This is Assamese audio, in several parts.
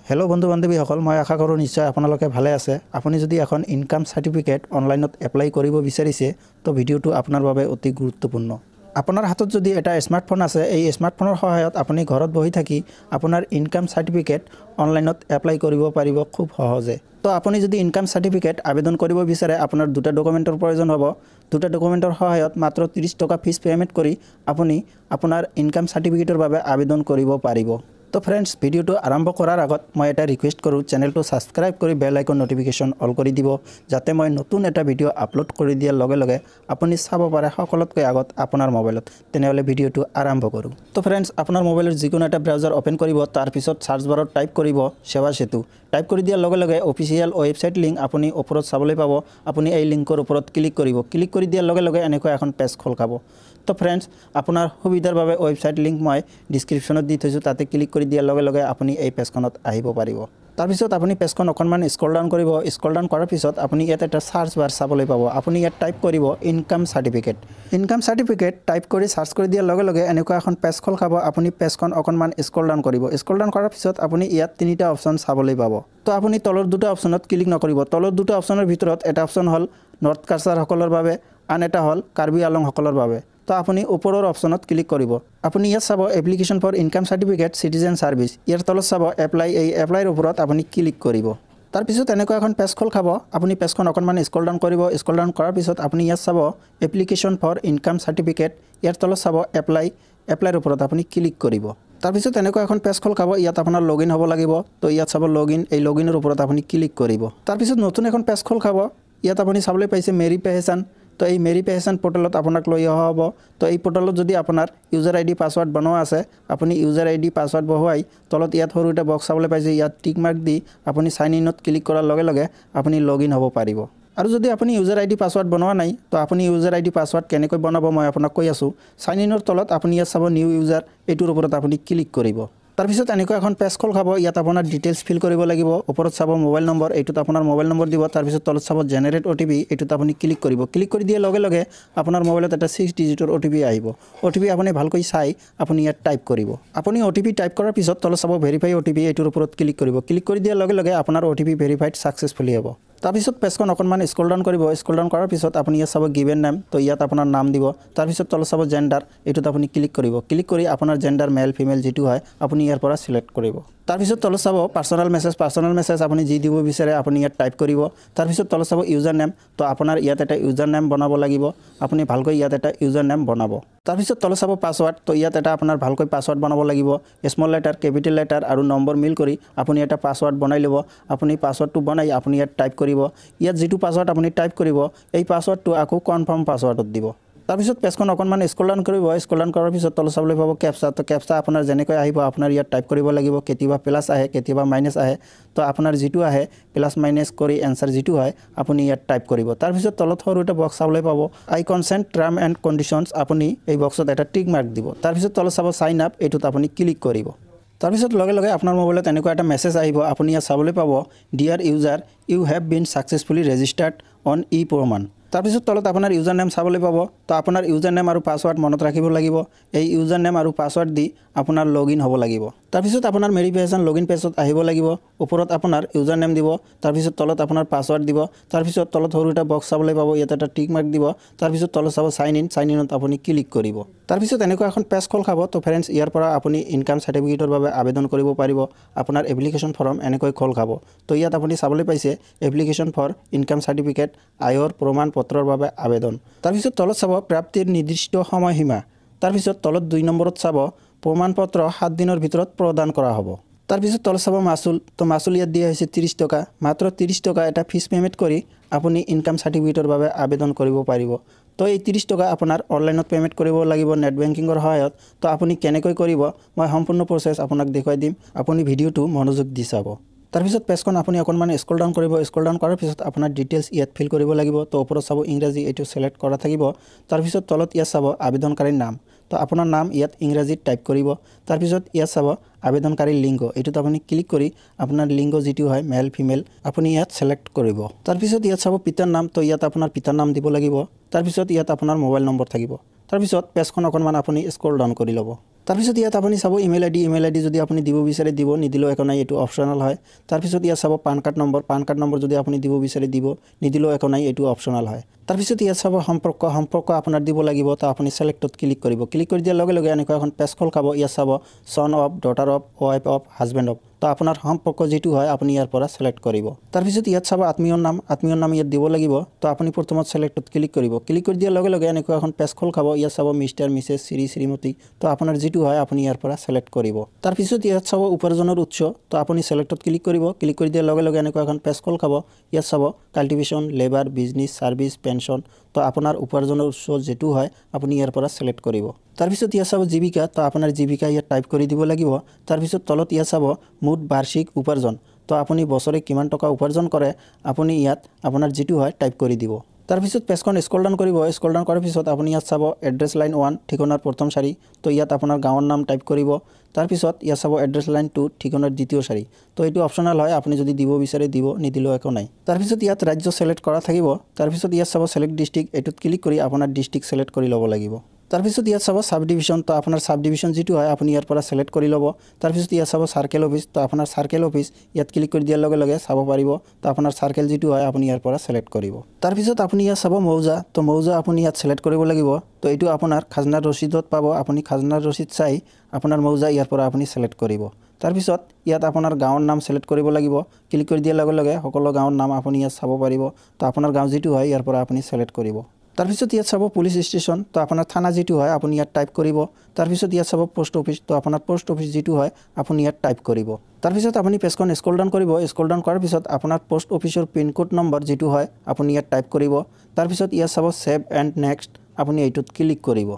हेलो बंधु बान्धवीসকল মই আশা কৰোঁ নিশ্চয় আপোনালোকে ভালে আছে। আপুনি যদি এখন ইনকাম সাৰ্টিফিকেট অনলাইনত এপ্লাই কৰিব বিচাৰিছে তো ভিডিওটো আপোনাৰ বাবে অতি গুৰুত্বপূৰ্ণ। আপোনাৰ হাতত যদি এটা স্মাৰ্টফোন আছে এই স্মাৰ্টফোনৰ সহায়ত আপুনি ঘৰত বহি থাকি আপোনাৰ ইনকাম সাৰ্টিফিকেট অনলাইনত এপ্লাই কৰিব পাৰিব খুব সহজে। তো আপুনি যদি ইনকাম সাৰ্টিফিকেট আবেদন কৰিব বিচাৰে আপোনাৰ দুটা ডকুমেন্টৰ প্ৰয়োজন হ'ব। দুটা ডকুমেন্টৰ সহায়ত মাত্ৰ 30 টকা ফিজ পেমেন্ট কৰি আপুনি আপোনাৰ ইনকাম সাৰ্টিফিকেটৰ বাবে আবেদন কৰিব পাৰিব। तो फ्रेंड्स भिडिओ आरम्भ करार आगत मैं एटा रिक्वेस्ट करूँ चैनल तो सब्सक्राइब कर बेल आइकन नोटिफिकेशन ऑल कर दी जाते मैं नतुन एटा भिडिओ आपलोड कर दियार लगे लगे आपुनी चाब पारे सकलोतকৈ आगत आपनार मोबाइलत तेनेहले भिडिओ आरम्भ करूँ। तो फ्रेंड्स आपनार मोबाइलर जिकोनो एटा ब्राउजार ओपन करिब तार पिছত सार्च बारत टाइप करिब सेवा सेतु टाइप कर दियार लगे लगे ऑफिशियल वेबसाइट लिंक आपुनी ओपरत चाबले पाब। आपुनी এই लिंकर ओपरत क्लिक करिब क्लिक कर दियार लगे लगे एनेকৈ এখন पेज खोल खाब। तो फ्रेंड्स आपनार सुविधार भावे वेबसाइट लिंक मैं डिस्क्रिप्शनत दी थैसु ताते क्लिक कर दियार लगे लगे आपुनी এই पेजखনত আহিব পাৰিব। तार पिছত आपुनी पेजखन অকণমান স্ক্ৰল ডাউন কৰিব। স্ক্ৰল ডাউন কৰাৰ পিছত आपुनी ইয়াত এটা সাৰ্চ বাৰ চাবলৈ পাব। आपुनी ইয়াত টাইপ কৰিব ইনকাম সাৰ্টিফিকেট টাইপ কৰি সাৰ্চ কৰি দিয়াৰ লগে লগে এনেকুৱা এখন পেজ খোল খাব। आपुनी পেজখন অকণমান স্ক্ৰল ডাউন কৰিব। স্ক্ৰল ডাউন কৰাৰ পিছত आपुनी ইয়াত তিনিটা অপচন চাবলৈ পাব। তো आपुनी তলৰ দুটা অপচনত ক্লিক নকৰিব। তলৰ দুটা অপচনৰ ভিতৰত এটা অপচন হল নৰ্থ কাছাৰ সকলৰ বাবে আন এটা হল কাৰ্বি আলং সকলৰ বাবে। तो आपुनी ऊपरर ऑप्शनत क्लिक करिब। आपुनी ইয়াত চাব एप्लिकेशन फर इनकाम सार्टिफिकेट सिटिजेन सार्विस ইয়াৰ তলত চাব एप्लाई এই এপ্লাইৰ ওপৰত आपुनी क्लिक करिब। तार पिছত এনেকুৱা এখন পেজ খোল খাব। आपुनी পেজখন অকণমান স্ক্ৰল ডাউন কৰিব। স্ক্ৰল ডাউন কৰাৰ পিছত आपुनी ইয়াত চাব एप्लिकेशन फर इनकाम सार्टिफिकेट ইয়াৰ তলত চাব এপ্লাইৰ ওপৰত आपुनी क्लिक करिब। तार पिছত এনেকুৱা এখন পেজ খোল খাব। ইয়াত আপোনাৰ লগইন হ'ব লাগিব। তো ইয়াত চাব লগইন এই লগইনৰ ওপৰত आपुनी क्लिक करिब। तार पिছত নতুন এখন পেজ খোল খাব। ইয়াত आपुनी চাবলৈ পাইছে মেৰি পেহেচান। तो ये मेरी पेहेचान पोर्टलत आपनाक लई अहा हबो। तो ये पोर्टलत जदि आपनार यूजर आईडी पासवर्ड बनवा आछे आपुनी यूजर आईडी पासवर्ड बहुवाई तलत यात सरू एटा बक्स चाबले पाइছে यात tick mark the आपुनी sign इनत click करार लगे लगे आपुनी लगइन हबो पारिब। और जदि आपुनी यूजर आईडी पासवर्ड बनवा नाई तो आपुनी यूजर आईडी पासवर्ड केनेকৈ बनाब मैं आपनाक কৈ आछू। साइन इनर तलत आपुनी यात चाब निउ यूजर एटुर ओपरत आपुनी क्लिक करिब। तार पिছত এনেকুৱা এখন পেজ খোল খাব। ইয়াত আপোনাৰ ডিটেইলছ ফিল কৰিব লাগিব। ওপৰত চাব মোবাইল নম্বৰ এইটোত আপোনাৰ মোবাইল নম্বৰ দিব। তাৰ পিছত তলত চাব জেনাৰেট ওটিপি এইটোত আপুনি ক্লিক কৰিব। ক্লিক কৰি দিয়াৰ লগে লগে আপোনাৰ মোবাইলত এটা 6 ডিজিটৰ ওটিপি আহিব। ওটিপি আপুনি ভালকৈ চাই আপুনি ইয়াত টাইপ কৰিব। আপুনি ওটিপি টাইপ কৰাৰ পিছত তলত চাব ভেৰিফাই ওটিপি এইটোৰ ওপৰত ক্লিক কৰিব। ক্লিক কৰি দিয়াৰ লগে লগে আপোনাৰ ওটিপি ভেৰিফাইড সাকসেসফুলি হ'ব। तार पिছত पेजखन অকণমান স্ক্ৰল ডাউন কৰিব। স্ক্ৰল ডাউন কৰাৰ পিছত আপুনি ইয়াত চাব গিভেন নেম তো ইয়াত আপোনাৰ নাম দিব। তাৰ পিছত তলত চাব জেন্ডাৰ এইটোত আপুনি ক্লিক কৰিব। ক্লিক কৰি আপোনাৰ জেন্ডাৰ মেল ফিমেল যেটো হয় আপুনি ইয়াৰ পৰা সিলেক্ট কৰিব। तार पिছত तलत चाब पार्सोनल मेसेज आपुनी जी দিব বিচাৰে आपुनी ইয়াত টাইপ কৰিব। तार पिছত तलत चाब यूजर नेम तो আপোনাৰ ইয়াত এটা यूजर नेम বনাব লাগিব। আপুনি ভালকৈ ইয়াত এটা यूजर नेम বনাব। तार पिছত तलत चाब पासवर्ड तो ইয়াত এটা আপোনাৰ ভালকৈ পাসওয়াৰ্ড বনাব লাগিব। স্মল লেটাৰ কেপিটেল লেটাৰ আৰু নম্বৰ মিল কৰি আপুনি এটা পাসওয়াৰ্ড বনাই ল'ব। আপুনি পাসওয়াৰ্ডটো বনাই আপুনি ইয়াত টাইপ কৰিব। ইয়াত যেটো পাসওয়াৰ্ড আপুনি টাইপ কৰিব এই পাসওয়াৰ্ডটো আকৌ কনফাৰ্ম পাসওয়াৰ্ডত দিব। तार पिছত पेजखन অকণমান স্ক্ৰল ডাউন কৰিব। স্ক্ৰল ডাউন কৰাৰ পিছত তলত চাবলৈ পাব ক্যাপচা তো ক্যাপচা আপোনাৰ যেনেকৈ আহিব আপোনাৰ ইয়াত টাইপ কৰিব লাগিব। কেতিয়াবা প্লাস আহে কেতিয়াবা মাইনাস আহে তো আপোনাৰ যেটো আহে প্লাস মাইনাস কৰি এনসাৰ যেটো হয় আপুনি ইয়াত টাইপ কৰিব। তাৰ পিছত তলত সৰু এটা বক্স চাবলৈ পাব আই কনসেন্ট টাৰ্ম এন্ড কন্ডিশনস আপুনি এই বক্সত এটা টিক মাৰ্ক দিব। তাৰ পিছত তলত চাব সাইন আপ এইটোত আপুনি ক্লিক কৰিব। तार पिছত लगे लगे আপোনাৰ মোবাইলত এনেকুৱা এটা মেছেজ আহিব। আপুনি ইয়াত চাবলৈ পাব dear user you have been successfully registered on e Pramaan. तार पिছত তলত আপোনাৰ ইউজাৰ নেম চাবলৈ পাব। তো আপোনাৰ ইউজাৰ নেম আৰু পাসওয়াৰ্ড মনত ৰাখিব লাগিব। এই ইউজাৰ নেম আৰু পাসওয়াৰ্ড দি আপোনাৰ লগইন হ'ব লাগিব। तार पिছত আপোনাৰ মেৰি পেহেচান লগইন পেজত আহিব লাগিব। ওপৰত আপোনাৰ ইউজাৰ নেম দিব। तार पिছত তলত আপোনাৰ পাসওয়াৰ্ড দিব। तार पिছত তলত সৰু এটা বক্স চাবলৈ পাব ইয়াত এটা টিক মাৰ্ক দিব। तार पिছত তলত চাব সাইন ইনত আপুনি ক্লিক কৰিব। तार पिছত এনেকুৱা এখন পেজ খোল খাব। তো फ्रेंड्स ইয়াৰ পৰা আপুনি ইনকাম সাৰ্টিফিকেটৰ বাবে আবেদন কৰিব পাৰিব। আপোনাৰ এপ্লিকেশন ফৰ্ম এনেকৈ খোল খাব। তো ইয়াত আপুনি চাবলৈ পাইছে এপ্লিকেশন ফৰ ইনকাম সাৰ্টিফিকেট আয়ৰ প্ৰমাণ পত্ৰৰ বাবে আবেদন। तार पिছত তলত চাব প্ৰাপ্তিৰ নিৰ্দিষ্ট সময়সীমা। तार पिছত তলত 2 নম্বৰত চাব প্ৰমাণপত্ৰ 7 দিনৰ ভিতৰত প্ৰদান কৰা হ'ব। तार पिছত তলত চাব মাসুল তো মাসুল ইয়াত দিয়া হৈছে 30 টকা। মাত্ৰ 30 টকা এটা ফিজ পেমেন্ট কৰি আপুনি ইনকাম সাৰ্টিফিকেটৰ বাবে আবেদন কৰিব পাৰিব। তো এই 30 টকা আপোনাৰ অনলাইনত পেমেন্ট কৰিব লাগিব নেট বেংকিংৰ সহায়ত। তো আপুনি কেনেকৈ কৰিব মই সম্পূৰ্ণ প্ৰসেস আপোনাক দেখুৱাই দিম। আপুনি ভিডিওটো মনোযোগ দি চাব। तार पिছত पेजखन আপুনি অকণমান স্ক্ৰল ডাউন কৰিব। স্ক্ৰল ডাউন কৰাৰ পিছত আপোনাৰ ডিটেইলছ ইয়াত ফিল কৰিব লাগিব। তো ওপৰত চাব ইংৰাজী এইটো সিলেক্ট কৰা থাকিব। तार पिছত তলত ইয়াত চাব আবেদনকাৰীৰ নাম তো আপোনাৰ নাম ইয়াত ইংৰাজীত টাইপ কৰিব। तार पिছত ইয়াত চাব আবেদনকাৰীৰ লিংগ এইটোত আপুনি ক্লিক কৰি আপোনাৰ লিংগ যেটো হয় মেল ফিমেল আপুনি ইয়াত সিলেক্ট কৰিব। तार पिছত ইয়াত চাব পিতাৰ নাম তো ইয়াত আপোনাৰ পিতাৰ নাম দিব লাগিব। तार पिছত ইয়াত আপোনাৰ মোবাইল নম্বৰ থাকিব। তাৰপিছত পেজখন অকণমান আপুনি স্ক্ৰল ডাউন কৰি ল'ব। তাৰপিছত ইয়াত আপুনি চাব ইমেইল আইডি যদি আপুনি দিব বিচাৰে দিব, নিদিলেও একো নাই, এইটো অপশ্যনেল হয়। তাৰপিছত ইয়াত চাব পান কাৰ্ড নম্বৰ যদি আপুনি দিব বিচাৰে দিব, নিদিলেও একো নাই, এইটো অপশ্যনেল হয়। তাৰপিছত ইয়াত চাব সম্পৰ্ক আপোনাৰ দিব লাগিব। তো আপুনি ছিলেক্টত ক্লিক কৰিব। ক্লিক কৰি দিয়াৰ লগে লগে এনেকুৱা এখন পেজ খোল খাব। ইয়াত চাব son of, daughter of, wife of, husband of. তো আপোনাৰ সম্পৰ্ক যিটো হয় আপুনি ইয়াৰ পৰা ছিলেক্ট কৰিব। তাৰপিছত ইয়াত চাব আত্মীয়ৰ নাম ইয়াত দিব লাগিব। তো আপুনি প্ৰথমত ছিলেক্টত ক্লিক কৰিব। ক্লিক কৰি দিয়াৰ লগে লগে এনেকুৱা এখন পেজ খোল খাব। ইয়াত চাব মিষ্টাৰ, মিছেছ, শ্ৰীমতী। তো আপোনাৰ যিটো হয় আপুনি ইয়াৰ পৰা ছিলেক্ট কৰিব। তাৰপিছত ইয়াত চাব উপাৰ্জনৰ উৎস। তো আপুনি ছিলেক্টত ক্লিক কৰিব। ক্লিক কৰি দিয়াৰ লগে লগে এনেকুৱা এখন পেজ খোল খাব। ইয়াত চাব cultivation, labour, business, service, pension. তো আপোনাৰ উপাৰ্জনৰ উৎস যেটো হয় আপুনি ইয়াৰ পৰা ছিলেক্ট কৰিব। তাৰপিছত ইয়াত চাব জীৱিকা। তো আপোনাৰ জীৱিকা ইয়াত টাইপ কৰি দিব লাগিব। তাৰপিছত তলত ইয়াত চাব মুঠ বাৰ্ষিক উপাৰ্জন। তো আপুনি বছৰে কিমান টকা উপাৰ্জন কৰে আপুনি ইয়াত আপোনাৰ যেটো হয় টাইপ কৰি দিব। তাৰপিছত পেজখন স্ক্ৰল ডাউন কৰিব। স্ক্ৰল ডাউন কৰাৰ পিছত আপুনি ইয়াত চাব এড্ৰেছ লাইন 1 ঠিকনাৰ প্ৰথম শাৰী। তো ইয়াত আপোনাৰ গাঁৱৰ নাম টাইপ কৰিব। তাৰপিছত ইয়াত চাব এড্ৰেছ লাইন 2 ঠিকনাৰ দ্বিতীয় শাৰী। তো এইটো অপশ্যনেল হয়, আপুনি যদি দিব বিচাৰে দিব, নিদিলেও একো নাই। তাৰপিছত ইয়াত ৰাজ্য ছিলেক্ট কৰা থাকিব। তাৰপিছত ইয়াত চাব ছিলেক্ট ডিষ্ট্ৰিক্ট, এইটোত ক্লিক কৰি আপোনাৰ ডিষ্ট্ৰিক্ট ছিলেক্ট কৰি ল'ব লাগিব। তাৰপিছত ইয়াত চাব সাব ডিভিজন। তো আপোনাৰ সাব ডিভিজন যেটো হয় আপুনি ইয়াৰ পৰা ছিলেক্ট কৰি ল'ব। তাৰপিছত ইয়াত চাব সাৰ্কেল অফিচ। তো আপোনাৰ সাৰ্কেল অফিচ ইয়াত ক্লিক কৰি দিয়াৰ লগে লগে চাব পাৰিব। তো আপোনাৰ সাৰ্কেল যেটো হয় আপুনি ইয়াৰ পৰা ছিলেক্ট কৰিব। তাৰপিছত আপুনি ইয়াত চাব মৌজা। তো মৌজা আপুনি ইয়াত ছিলেক্ট কৰিব লাগিব। তো এইটো আপোনাৰ খাজনাৰ ৰচিদত পাব। আপুনি খাজনাৰ ৰচিদ চাই আপোনাৰ মৌজা ইয়াৰ পৰা আপুনি ছিলেক্ট কৰিব। তাৰপিছত ইয়াত আপোনাৰ গাঁৱৰ নাম ছিলেক্ট কৰিব লাগিব। ক্লিক কৰি দিয়াৰ লগে লগে সকলো গাঁৱৰ নাম আপুনি ইয়াত চাব পাৰিব। তো আপোনাৰ গাঁও যেটো হয় ইয়াৰ পৰা আপুনি ছিলেক্ট কৰিব। তাৰপিছত ইয়াত চাব পুলিচ ষ্টেচন। তো আপোনাৰ থানা যেটো হয় আপুনি ইয়াত টাইপ কৰিব। তাৰপিছত ইয়াত চাব পোষ্ট অফিচ। তো আপোনাৰ পোষ্ট অফিচ যেটো হয় আপুনি ইয়াত টাইপ কৰিব। তাৰপিছত আপুনি পেজখন স্ক্ৰল ডাউন কৰিব। স্ক্ৰল ডাউন কৰাৰ পিছত আপোনাৰ পোষ্ট অফিচৰ পিনক'ড নম্বৰ যেটো হয় আপুনি ইয়াত টাইপ কৰিব। তাৰপিছত ইয়াত চাব ছেভ এণ্ড নেক্সট, আপুনি এইটোত ক্লিক কৰিব।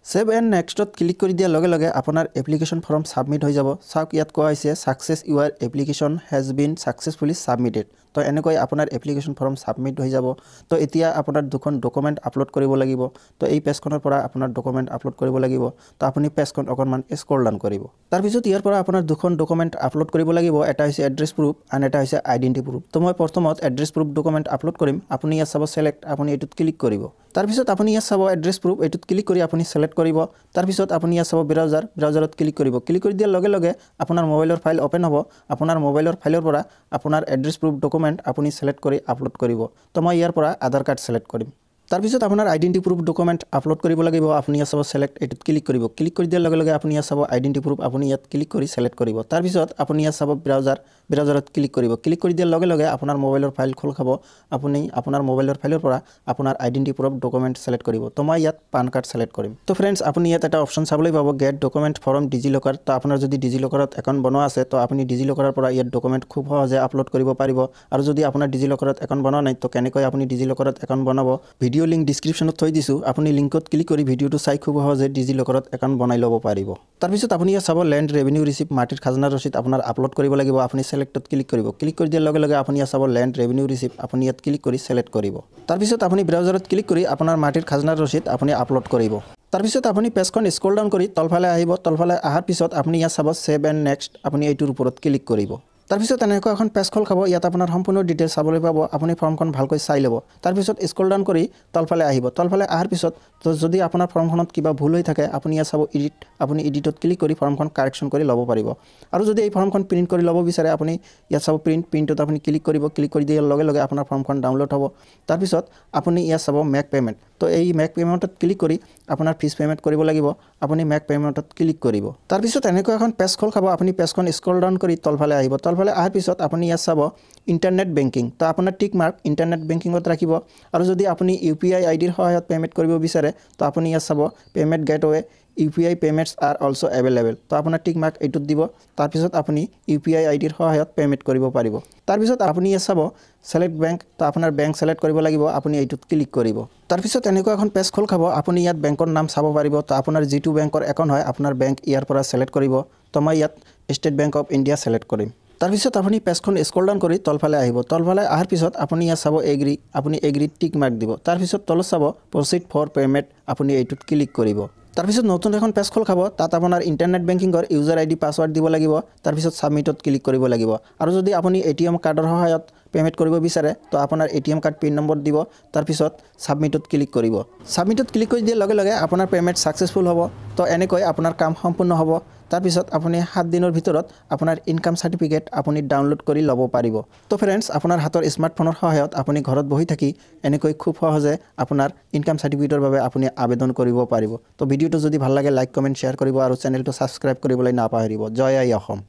ছেভ এণ্ড নেক্সটত ক্লিক কৰি দিয়াৰ লগে লগে আপোনাৰ এপ্লিকেশ্যন ফৰ্ম ছাবমিট হৈ যাব। চাওক ইয়াত কোৱা হৈছে success Euro application has been successfully submitted. তো এনেকৈ আপোনাৰ এপ্লিকেশ্যন ফৰ্ম ছাবমিট হৈ যাব। তো এতিয়া আপোনাৰ দুখন ডকুমেণ্ট আপলোড কৰিব লাগিব। তো এই পেজখনৰ পৰা আপোনাৰ ডকুমেণ্ট আপলোড কৰিব লাগিব। তো আপুনি পেজখন অকণমান স্ক্ৰল ডাউন কৰিব। তাৰপিছত ইয়াৰ পৰা আপোনাৰ দুখন ডকুমেণ্ট আপলোড কৰিব লাগিব। এটা হৈছে এড্ৰেছ প্ৰুফ আৰু এটা হৈছে আইডেণ্টি প্ৰুফ। তো মই প্ৰথমত এড্ৰেছ প্ৰুফ ডকুমেণ্ট আপলোড কৰিম। আপুনি ইয়াত চাব ছিলেক্ট, আপুনি এইটোত ক্লিক কৰিব। তাৰপিছত আপুনি ইয়াত চাব এড্ৰেছ প্ৰুফ, এইটোত ক্লিক কৰি আপুনি ছিলেক্ট কৰিব। তাৰপিছত আপুনি ইয়াত চাব ব্ৰাউজাৰত ক্লিক কৰিব। ক্লিক কৰি দিয়াৰ লগে লগে আপোনাৰ মোবাইলৰ ফাইল অ'পেন হ'ব। আপোনাৰ মোবাইলৰ ফাইলৰ পৰা আপোনাৰ এড্ৰেছ প্ৰুফ ডকুমেণ্ট আপুনি ছিলেক্ট কৰি আপলোড কৰিব। তো মই ইয়াৰ পৰা আধাৰ কাৰ্ড ছিলেক্ট কৰিম। তাৰপিছত আপোনাৰ আইডেণ্টি প্ৰুফ ডকুমেণ্ট আপলোড কৰিব লাগিব। আপুনি ইয়াত চাব ছিলেক্ট, এইটোত ক্লিক কৰিব। ক্লিক কৰি দিয়াৰ লগে লগে আপুনি ইয়াত চাব আইডেণ্টি প্ৰুফ, আপুনি ইয়াত ক্লিক কৰি ছিলেক্ট কৰিব। তাৰপিছত আপুনি ইয়াত চাব ব্ৰাউজাৰত ক্লিক কৰিব। ক্লিক কৰি দিয়াৰ লগে লগে আপোনাৰ মোবাইলৰ ফাইল খোল খাব। আপুনি আপোনাৰ মোবাইলৰ ফাইলৰ পৰা আপোনাৰ আইডেণ্টি প্ৰুফ ডকুমেণ্ট ছিলেক্ট কৰিব। তো মই ইয়াত পান কাৰ্ড ছিলেক্ট কৰিম। তো ফ্ৰেণ্ডছ আপুনি ইয়াত এটা অপশ্যন চাবলৈ পাব গেট ডকুমেণ্ট ফ্ৰম ডিজিলকাৰ। তো আপোনাৰ যদি ডিজিলকাৰত একাউণ্ট বনোৱা আছে তো আপুনি ডিজিলকাৰৰ পৰা ইয়াত ডকুমেণ্ট খুব সহজে আপলোড কৰিব পাৰিব। আৰু যদি আপোনাৰ ডিজিলকাৰত একাউণ্ট বনোৱা নাই তো কেনেকৈ আপুনি ডিজিলকাৰত একাউণ্ট বনাব ভিডিঅ' লিংক ডিছক্ৰিপশ্যনত থৈ দিছোঁ। আপুনি লিংকত ক্লিক কৰি ভিডিঅ'টো চাই খুব সহজে ডিজিলকাৰত একাউণ্ট বনাই ল'ব পাৰিব। তাৰপিছত আপুনি ইয়াত চাব লেণ্ড ৰেভিনিউ ৰিচিপ্ট, মাটিৰ খাজনাৰ ৰচিদ আপোনাৰ আপলোড কৰিব লাগিব। আপুনি ছিলেক্টত ক্লিক কৰিব। ক্লিক কৰি দিয়াৰ লগে লগে আপুনি ইয়াত চাব লেণ্ড ৰেভিনিউ ৰিচিপ্ট, আপুনি ইয়াত ক্লিক কৰি ছিলেক্ট কৰিব। তাৰপিছত আপুনি ব্ৰাউজাৰত ক্লিক কৰি আপোনাৰ মাটিৰ খাজনাৰ ৰচিদ আপুনি আপলোড কৰিব। তাৰপিছত আপুনি পেজখন স্ক্ৰল ডাউন কৰি তলফালে আহিব। তলফালে অহাৰ পিছত আপুনি ইয়াত চাব ছেভ এণ্ড নেক্সট, আপুনি এইটোৰ ওপৰত ক্লিক কৰিব। তাৰপিছত এনেকুৱা এখন পেজ খোল খাব। ইয়াত আপোনাৰ সম্পূৰ্ণ ডিটেইলছ চাবলৈ পাব। আপুনি ফৰ্মখন ভালকৈ চাই ল'ব। তাৰপিছত স্ক্ৰল ডাউন কৰি তলফালে আহিব। তলফালে অহাৰ পিছত যদি আপোনাৰ ফৰ্মখনত কিবা ভুল হৈ থাকে আপুনি ইয়াত চাব এডিট, আপুনি এডিটত ক্লিক কৰি ফৰ্মখন কাৰেকশ্যন কৰি ল'ব পাৰিব। আৰু যদি এই ফৰ্মখন প্ৰিণ্ট কৰি ল'ব বিচাৰে আপুনি ইয়াত চাব প্ৰিণ্টত আপুনি ক্লিক কৰিব। ক্লিক কৰি দিয়াৰ লগে লগে আপোনাৰ ফৰ্মখন ডাউনলোড হ'ব। তাৰপিছত আপুনি ইয়াত চাব মেক পে'মেণ্ট। তো এই মেক পে'মেণ্টত ক্লিক কৰি আপোনাৰ ফিজ পে'মেণ্ট কৰিব লাগিব। আপুনি মেক পে'মেণ্টত ক্লিক কৰিব। তাৰপিছত এনেকুৱা এখন পেজ খোল খাব। আপুনি পেজখন স্ক্ৰল ডাউন কৰি তলফালে আহিব। তলফালে অহাৰ পিছত আপুনি ইয়াত চাব ইণ্টাৰনেট বেংকিং। তো আপোনাৰ টিক মাৰ্ক ইণ্টাৰনেট বেংকিঙত ৰাখিব। আৰু যদি আপুনি UPI আইডিৰ সহায়ত পে'মেণ্ট কৰিব বিচাৰে তো আপুনি ইয়াত চাব payment gateway UPI payments R also' available. তো আপোনাৰ টিক মাৰ্ক এইটোত দিব। তাৰপিছত আপুনি UPI আইডিৰ সহায়ত পে'মেণ্ট কৰিব পাৰিব। তাৰপিছত আপুনি ইয়াত চাব ছিলেক্ট বেংক। তো আপোনাৰ বেংক ছিলেক্ট কৰিব লাগিব। আপুনি এইটোত ক্লিক কৰিব। তাৰপিছত এনেকুৱা এখন পেজ খোল খাব। আপুনি ইয়াত বেংকৰ নাম চাব পাৰিব। তো আপোনাৰ যিটো বেংকৰ একাউণ্ট হয় আপোনাৰ বেংক ইয়াৰ পৰা ছিলেক্ট কৰিব। তো মই ইয়াত state bank of India select কৰিম। তাৰপিছত আপুনি পেজখন স্ক্ৰল ডাউন কৰি তলফালে আহিব। তলফালে অহাৰ পিছত আপুনি ইয়াত চাব এগ্ৰী, আপুনি এগ্ৰীত টিক মাৰ্ক দিব। তাৰপিছত তলত চাব প্ৰচিড ফৰ পে'মেণ্ট, আপুনি এইটোত ক্লিক কৰিব। তাৰপিছত নতুন এখন পেজ খোল খাব তাত আপোনাৰ ইণ্টাৰনেট বেংকিঙৰ ইউজাৰ আইডি পাছৱাৰ্ড দিব লাগিব তাৰপিছত সাবমিটত ক্লিক কৰিব লাগিব আৰু যদি আপুনি এটিএম কাৰ্ডৰ সহায়ত পেমেন্ট কৰিব বিচাৰে তো আপোনাৰ এটিএম কাৰ্ড পিন নম্বৰ দিব তাৰপিছত সাবমিটত ক্লিক কৰিব সাবমিটত ক্লিক কৰি দিয়াৰ লগে লগে আপোনাৰ পেমেন্ট সাকসেসফুল হ'ব তো এনেকৈ আপোনাৰ কাম সম্পূৰ্ণ হ'ব তাৰপিছত আপুনি 7 দিনৰ ভিতৰত আপোনাৰ ইনকাম সাৰ্টিফিকেট আপুনি ডাউনলোড কৰি ল'ব পাৰিব তো ফ্ৰেন্ডছ আপোনাৰ হাতৰ স্মাৰ্টফোনৰ সহায়ত আপুনি ঘৰত বহি থাকি এনেকৈ খুব সহজে আপোনাৰ ইনকাম সাৰ্টিফিকেটৰ বাবে আপুনি আবেদন কৰিব পাৰিব তো ভিডিওটো যদি ভাল লাগে লাইক কমেন্ট শেয়াৰ কৰিব আৰু চেনেলটো সাবস্ক্ৰাইব কৰিবলৈ নাপাহৰিব জয় আই অসম